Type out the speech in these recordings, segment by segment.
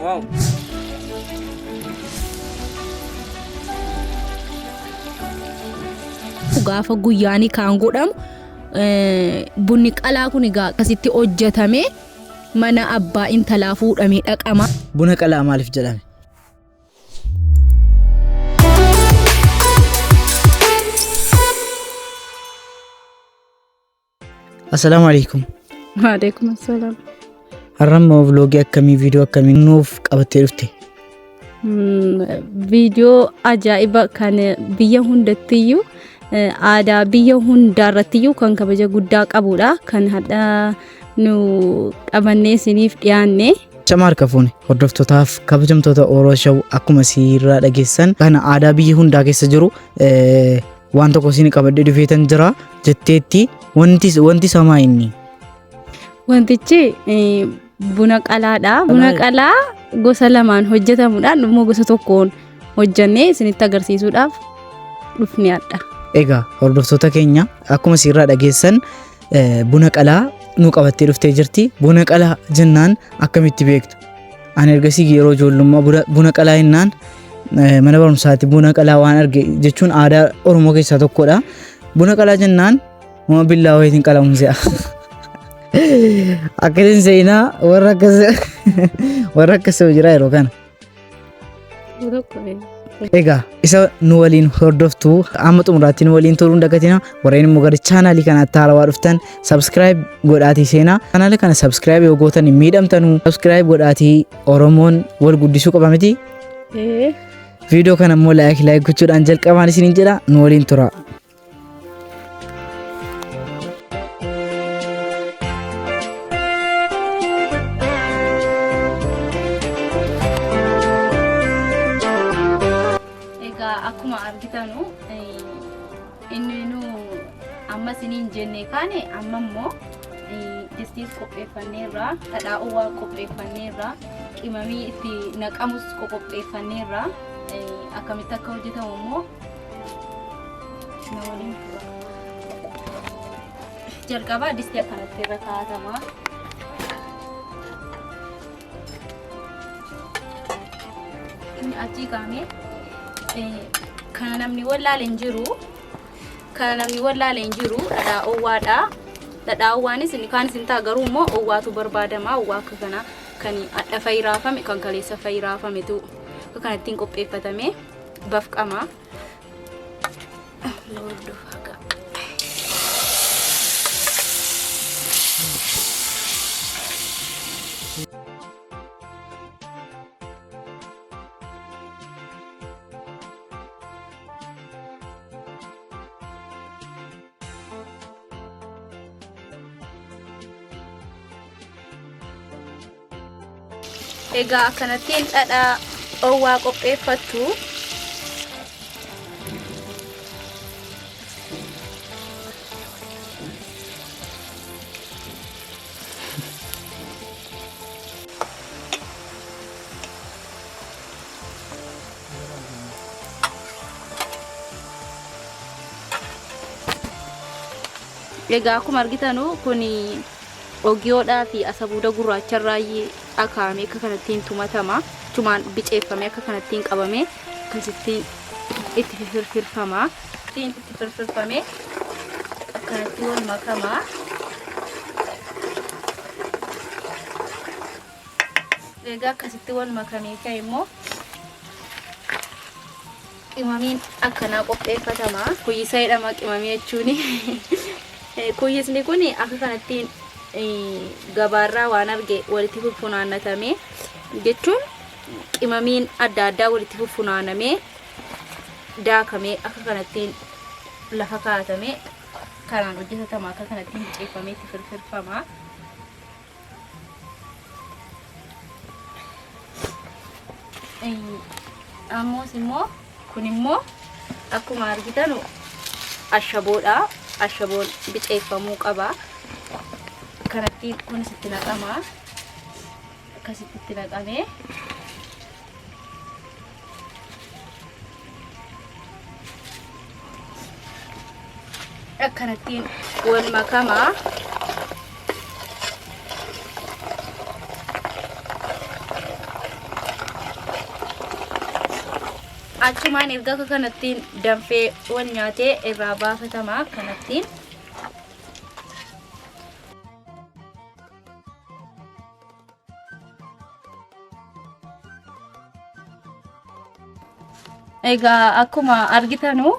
Wow. Gaafa guyyaanii kan godhamu bunni qalaa kun egaa akkasitti hojjetame mana abbaa intalaa fuudhamee dhaqama. Buna qalaa maaliif jedhame? Assalamu alaikum. Waalaikum assalam. Har'ammoo vloogii akkamii viidiyoo akkamii nuuf qabattee dhufte? Viidiyoo ajaa'iba kan biyya hundattiyyuu aadaa biyya hundaarrattiyyuu kan kabaja guddaa qabudha. Kan hadha nu qabannee isiniif dhiyaanne. Chama harka fuune hordoftootaaf kabajamtoota Oromoo Show akkuma sirraa dhageessan kana aadaa biyya hundaa keessa jiru waan tokko isin qabadhee dhufeetan jira jetteetti wanti samaa inni. Wantichi buna qalaadha. Buna qalaa gosa lamaan hojjetamudha. Immoo gosa tokkoon hojjannee isinitti agarsiisuudhaaf dhufne adda. Egaa hordoftoota keenya akkuma sirraa dhageessan buna qalaa nu qabattee dhuftee jirti. Buna qalaa jennaan akkamitti beektu? Ani ergasii yeroo ijoollummaa buna qalaa jennaan mana barumsaatti buna qalaa waan arge jechuun aadaa Oromoo keessaa tokkodha. Buna qalaa jennaan nama billaa wayiitiin qalamuun se'a. Akkasiin seenaa warra akkasii jira yeroo kana. Egaa isa nu waliin hordoftu amma xumuraatti nu waliin turuun dagatina. Warreen immoo gara chaanaalii kanaatti haarawaa dhuftan subscribe godhaatii seenaa. Chaanaala kana subscribe yoo gootan hin miidhamtanu. Subscribe godhaatii Oromoon wal guddisuu qaba miti. Viidiyoo kana immoo like gochuudhaan jalqabaan isiniin jedha nu waliin tura. Akkuma argitanu inni nu amma isiniin jenne kaane amma immoo distii qopheeffanneerra dhadhaa uwwaa qopheeffanneerra qimamii itti naqamus qopheeffanneerra akkamitti akka hojjetamu immoo na waliin tura. Jalqaba distii akkanatti irra kaa'atama. Inni achii kaa'amee kana namni wallaale hin jiru dhadhaa uwwaadha. Dhadhaa uwwaanis inni kaan isin ta'a garuu immoo uwwaatu barbaadama. Uwwaa akka kana kan adda fayyiraafame kan kaleessa fayyiraafametu akka kanattiin qopheeffatame bafqama. Egaa akkanattiin dhadhaa uwwaa qopheeffattu. Egaa akkuma argitanu kun ogiyoodhaa fi asabuuda gurraacharraa akaamee akka kanattiin tumatama. Tumaan biceeffamee akka kanattiin qabamee akkasittiin itti firfirfama. Itti firfirfamee akkanatti wal makama. Egaa akkasitti wal makamee ka'e immoo qimamiin akkanaa qopheeffatama. Kuyyisa jedhama qimamii jechuun. Kuyyisni kun akka kanattiin gabaarraa waan arge walitti fuffunaannatame jechuun qimamiin adda addaa walitti fuffunaanamee daakamee akka kanattiin lafa kaa'atame kanaan hojjetatama. Akka kanattiin biceeffamee itti firfirfama. Ammoos immoo kun immoo akkuma argitanu ashaboodha. Ashaboon biceeffamuu qaba. Kanatti kun sitti naqama. Akkasitti itti naqamee akkanattiin wal makama. achumaan erga kanattiin danfee wal nyaatee irraa baafatama kanattiin. Egaa akkuma argitanu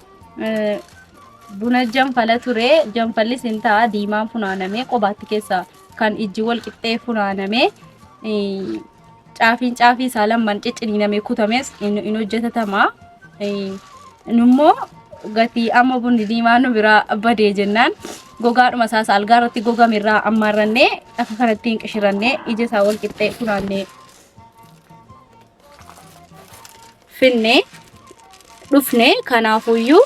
buna janfala ture, janfalli sintaa diimaan funaanamee qobaatti keessa kan ijji wal qixxee funaanamee caafii isaa lamaan cicciniinamee kutames in hojjetatama. Nummoo gatii amma bunni diimaan nu biraa badee jennaan gogaadhuma isaas algaa irratti gogame irraa ammaarrannee akka kanattiin qishirannee ija isaa wal qixxee funaannee finnee dhufne. Kanaafuyyuu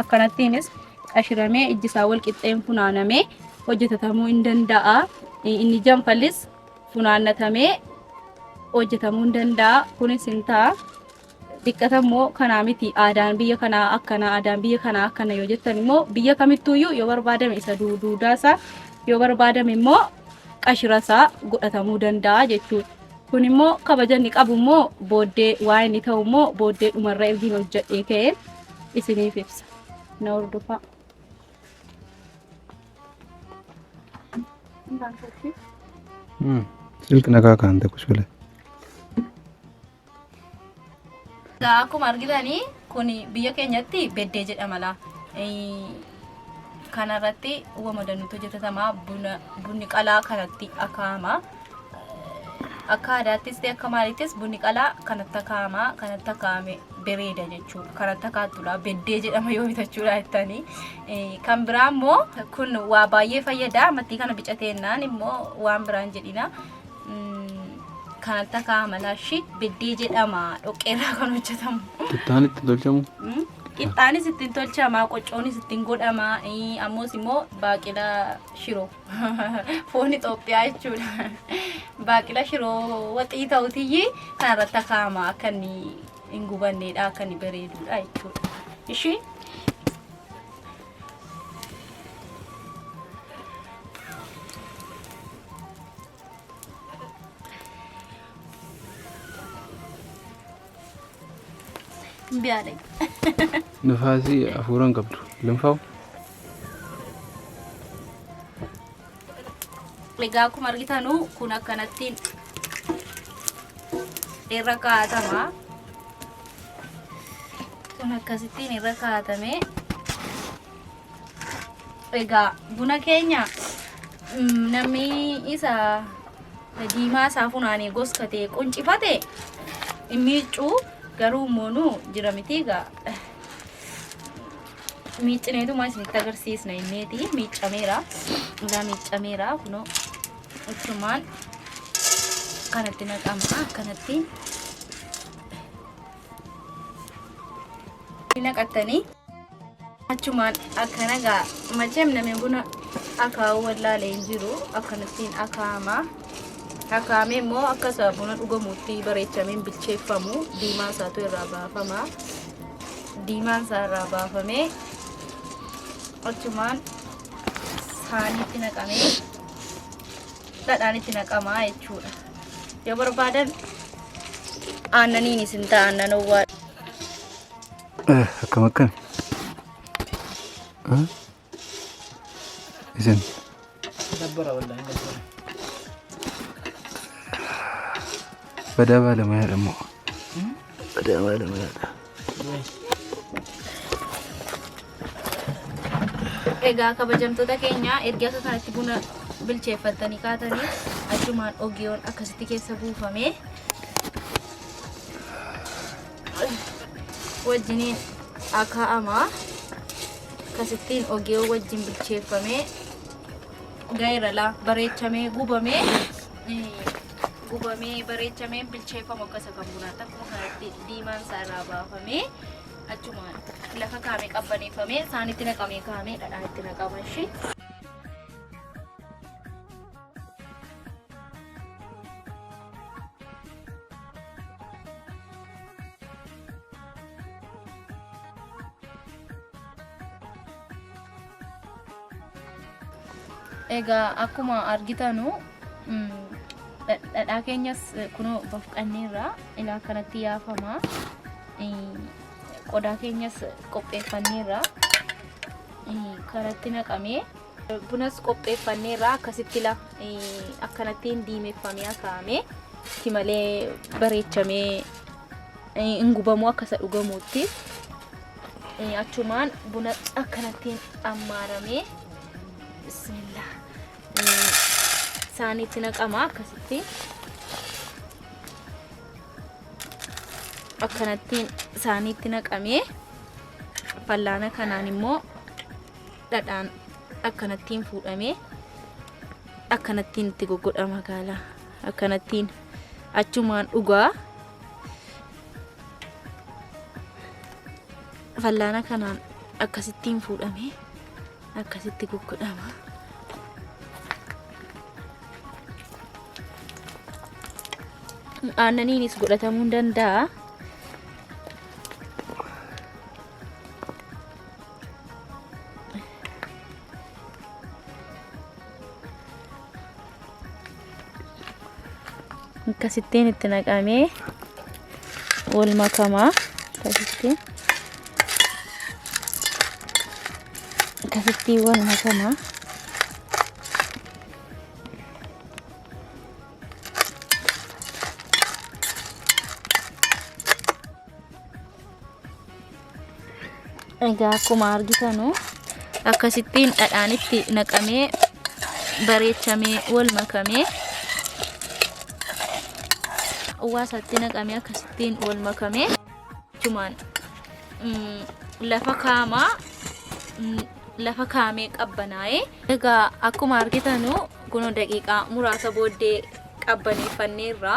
akkanattiinis qashiramee ijji isaa wal qixxeen funaanamee hojjetatamuu hin danda'a. Inni janfallis funaannatamee hojjetamuu hin danda'a. Kunis hin ta'a. Diqqatammoo kanaa miti aadaan biyya kanaa akkana, aadaan biyya kanaa akkana yoo jettan immoo biyya kamittuuyyuu yoo barbaadame isa duudaasaa, yoo barbaadame immoo qashirasaa godhatamuu danda'a jechuudha. Kun immoo kabaja inni qabu immoo booddee waa inni ta'u immoo booddee dhumarra ergiin hojjedhee ka'een isiniif ibsa. Na hordofaa. Silk nagaa kan ta'e kushule. Akkuma argitanii kun biyya keenyatti beddee jedhama laa. Kanarratti uumama danuutu hojjetama. Bunni qalaa kanatti akaa'ama. Akka aadaattis ta'e akka maalittis bunni qalaa kanatti akaa'ama. Kanatti akaa'ame bareeda jechuudha. Kanatti akaa'atudha beddee jedhama yoo bitachuudha jettanii. Kan biraa immoo kun waa baay'ee fayyada. Mattii kana bicateennaan immoo waan biraan jedhina. Kanatti akaa'ama laashi beddee jedhama. Dhoqqeerraa kan hojjetamu. Qixxaan ittiin tolchamu? Qixxaanis ittiin tolchama, qoccoonis ittiin godhama. Ammoos immoo baaqelaa shiroo foon Itoophiyaa jechuudha. Baaqelaa shiroo waxii ta'utiyyi kanarratti akaa'ama akka inni hin gubanneedha, akka inni bareedudha jechuudha. Ishii biaale. Nafasi afuran qabdu lamfaaw. Egaa akkuma argitanu kun akkanattiin irra kaa'atama. Kun akkasittiin irra kaa'atame. Egaa buna keenya namni isa diimaa isaa funaanee goskatee quncifate miicuu garuu moonu jira miti egaa miiccineetuma isinitti agarsiisna inneeti miiccameera. Egaa miiccameera kunoo achumaan kanatti naqama. Kanatti naqattanii achumaan akkana gaa macheem namni buna akaa'uu wallaalee hin jiru. Akkanattiin akaa'ama. Akaa'amee immoo akkasa buna dhugamuutti bareechameen bilcheeffamu. Diimaan isaatu irraa baafama. Diimaan isaa irraa baafamee achumaan saaniitti naqamee dhadhaan itti naqamaa jechuudha. Yoo barbaadan aannaniinis hin ta'a, aannan owwaa. Akkam akkami? Isin dabbara wallahi dabbara. badaa baalamayyaadha immoo. Badaa baalamayyaadha. Egaa kabajamtoota keenya erga akka kanatti buna bilcheeffatanii kaatanii achumaan ogeeyyoon akkasitti keessa buufamee wajjiniin akaa'ama. Akkasittiin ogeeyyoo wajjin bilcheeffamee gaa'irala bareechamee gubamee bareechamee bilcheeffamu akkasa kan bunaatti akkuma kanatti diimaan isaa irraa baafamee achumaan lafa kaamee qabbaneeffamee saanitti naqamee kaamee dhadhaan itti naqama ishee. Egaa akkuma argitanu dhadhaa keenyas kunoo bafqanneerra ilaa kanatti yaafama. Qodaa keenyas qopheeffanneerra kanatti naqamee bunas qopheeffanneerra akkasitti la akkanattiin diimeffamee akaa'amee itti malee bareechamee hin gubamu akka isa dhugamuutti achumaan buna akkanattiin ammaaramee bismillah saaniitti naqama akkasitti akkanattiin saaniitti naqamee fallaana kanaan immoo dhadhaan akkanattiin fuudhamee akkanattiin itti goggodhama gaala akkanattiin achumaan dhugaa fallaana kanaan akkasittiin fuudhamee akkasitti goggodhama. Aannaniinis godhatamuu danda'a. Akkasittiin itti naqamee wal makamaa akkasittiin wal makamaa. Egaa akkuma argitanu akkasittiin dhadhaan itti naqamee bareechamee wal makamee uwwaasatti naqamee akkasittiin wal makamee achumaan lafa kaamee qabbanaa'ee. Egaa akkuma argitanu kun daqiiqaa muraasa booddee qabbaneeffanneerra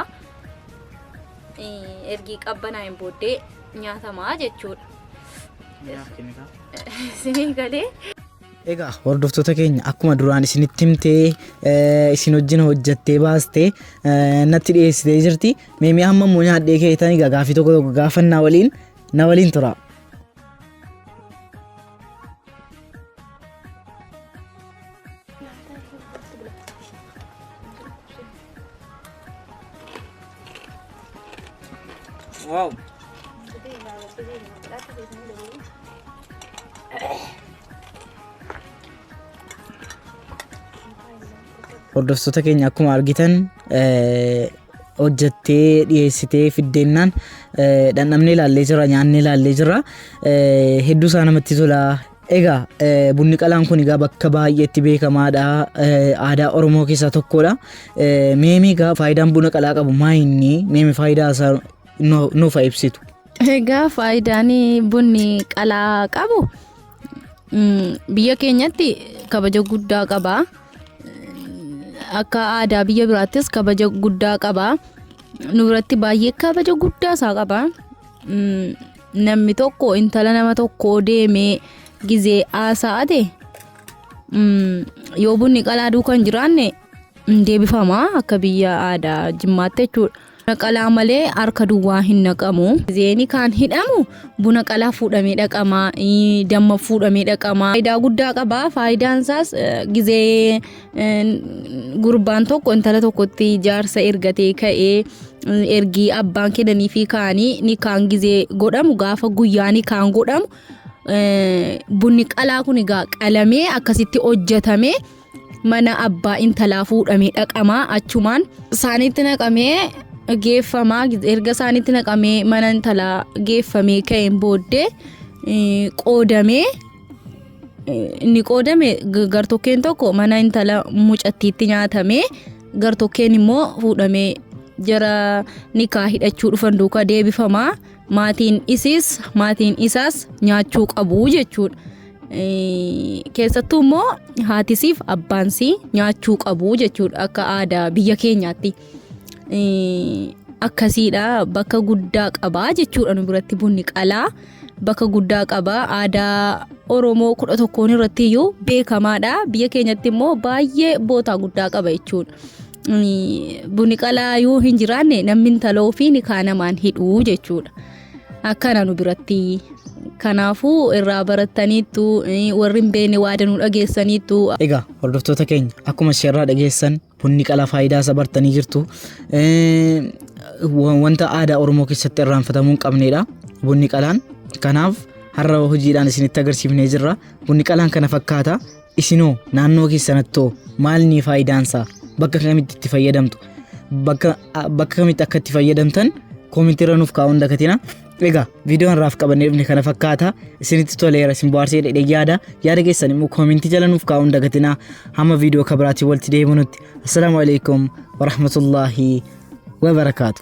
ergi qabbanaa'een booddee nyaatamaa jechuudha. Isinii galee. Egaa hordoftoota keenya akkuma duraan isinitti himtee isin wajjin hojjattee baastee natti dhiyeessitee jirti. Meemee hamma immoo nyaadhee keetanii gaafii tokko tokko gaafannaa waliin na waliin tura. Wow. Hordoftoota keenya akkuma argitan hojjattee dhiyeessitee fiddeennaan dhandhamnee ilaallee jira, nyaannee ilaallee jira. Hedduu isaa namatti tola. Egaa bunni qalaan kun egaa bakka baay'eetti beekamaadha. Aadaa Oromoo keessaa tokkodha. Meemee egaa faayidaan buna qalaa qabu maa inni? Meemee faayidaa isaa nuuf ibsitu. Egaa faayidaan bunni qalaa qabu biyya keenyatti kabaja guddaa qaba. Akka aadaa biyya biraattis kabaja guddaa qaba. Nu biratti baay'ee kabaja guddaa isaa qaba. Namni tokko intala nama tokko deemee gizee haasa'ate yoo bunni qalaa duukaan jiraanne deebifama akka biyya aadaa Jimmaatti jechuudha. Buna qalaa malee harka duwwaa hin naqamu. Gizeeni kan hidhamu buna qalaa fuudhamee dhaqama, damma fuudhamee dhaqama. Faayidaa guddaa qaba. Faayidaan isaas gizee gurbaan tokko intala tokkotti jaarsa ergatee ka'ee ergii abbaan kennanii fi kaanii ni kaan gizee godhamu gaafa guyyaa ni kaan godhamu bunni qalaa kun egaa qalamee akkasitti hojjetamee mana abbaa intalaa fuudhamee dhaqama. Achumaan saaniitti naqamee geeffamaa. Erga saaniitti naqamee mana intalaa geeffamee ka'een booddee qoodamee inni qoodame gartokkeen tokko mana intala mucattiitti nyaatamee gartokkeen immoo fuudhamee jara nikaa hidhachuu dhufan duukaa deebifama. Maatiin isaas nyaachuu qabu jechuudha. Keessattuu immoo haatisiif abbaansi nyaachuu qabu jechuudha akka aadaa biyya keenyaatti. Akkasiidha, bakka guddaa qaba jechuudha. Nu biratti bunni qalaa bakka guddaa qaba. Aadaa Oromoo 11 irratti iyyuu beekamaadha. Biyya keenyatti immoo baay'ee boota guddaa qaba jechuudha. Bunni qalaa yoo hin jiraanne namni intalaa ofii nikaa namaan hidhuu jechuudha. akkana nu biratti kanaafuu irraa barattaniitu warri hin beekne waa danuu dhageessaniitu. Egaa hordoftoota keenya akkuma sharraa dhageessan bunni qalaa faayidaa isaa bartanii jirtu. Wanta aadaa Oromoo keessatti irraanfatamuu hin qabnedha bunni qalaan. Kanaaf har'a hojiidhaan isinitti agarsiifnee jirra. Bunni qalaan kana fakkaata. Isinoo naannoo keessanattoo maalni faayidaansaa? Bakka kamitti itti fayyadamtu? Bakka kamitti akka itti fayyadamtan koomentii irra nuuf kaa'uun dagatina. Egaa viidiyoon irraaf qabanneefne kana fakkaata. Isinitti toleera isin bohaarsee dhedhee yaada keessan immoo koomentii jala nuuf kaa'uun dagatina. Hamma viidiyoo kabiraatiin walitti deebinutti. Assalaamu alaikum wa rahmatullahi wa barakaatu.